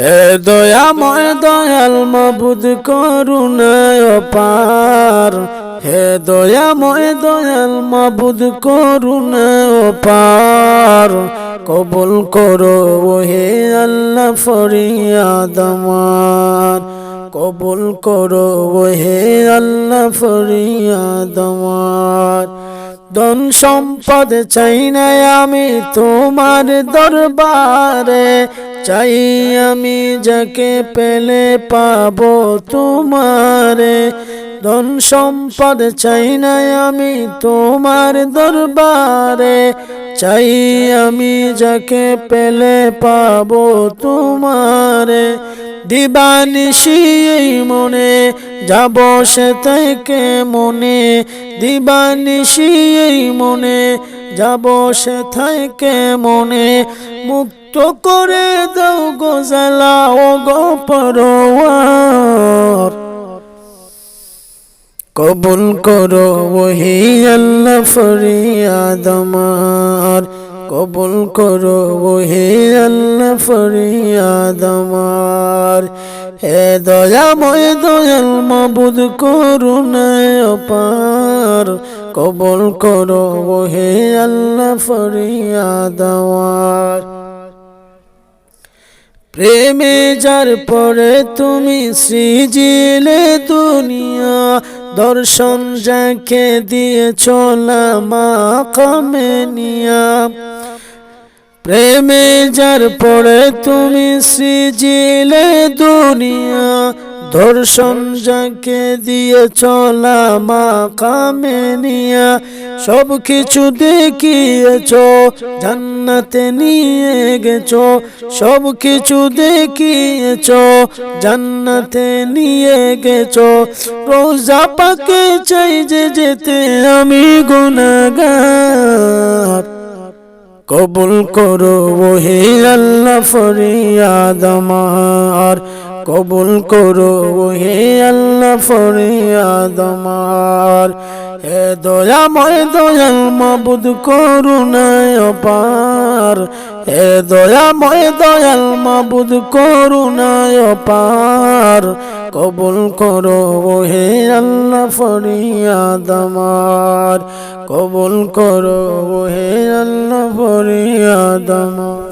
হে দয়াময় দয়াল মাবুদ করুণায় অপার, হে দয়াময় দয়াল মাবুদ করুণায় অপার, কবুল করো হে আল্লাহ ফরিয়াদ আমার, কবুল করো হে আল্লাহ ফরিয়াদ আমার। ধন সম্পদ চাই না আমি তোমার দরবারে, চাই আমি যাকে পেলে পাবো তোমারে। ধন সম্পদ চাই না আমি তোমার দরবারে, চাই আমি যাকে পেলে পাবো তোমারে। দিবানিশি এই মনে যাব সে থেকে মনে, দিবানিশি এই মনে যাব সে থেকে মনে। মুক্ত করে দাও গো জ্বালা ও গো পরওয়ার, কবুল করো হে আল্লাহ ফরিয়াদ আমার, কবুল করো হে আল্লাহ ফরিয়াদ আমার। হে দয়াময় দয়াল মাবুদ করুণায় অপার, কবুল করো হে আল্লাহ ফরিয়াদ আমার। প্রেমে যার পরে তুমি সৃজিলে দুনিয়া, দর্শন যাকে দিয়েছ মাকামে নিয়া। প্রেমে যার পরে তুমি সৃজিলে দুনিয়া, দর্শন যাকে দিয়েছ মাকামে নিয়া। সব কিছু দেখিয়েছ জান্নাতে নিয়ে গেছো, সব কিছু দেখিয়েছ জান্নাতে নিয়ে গেছো। রোজা পাকে চাই যে যেতে আমি গুনাহগার, কবুল করো হে আল্লাহ ফরিয়াদ আমার, কবুল করো হে আল্লাহ ফরিয়াদ আমার। হে দয়াময় দয়াল মাবুদ করুণায় অপার, হে দয়াময় দয়াল মাবুদ করুণায় অপার, কবুল করো হে আল্লাহ ফরিয়াদ আমার, কবুল করো হে আল্লাহ ফরিয়াদ আমার।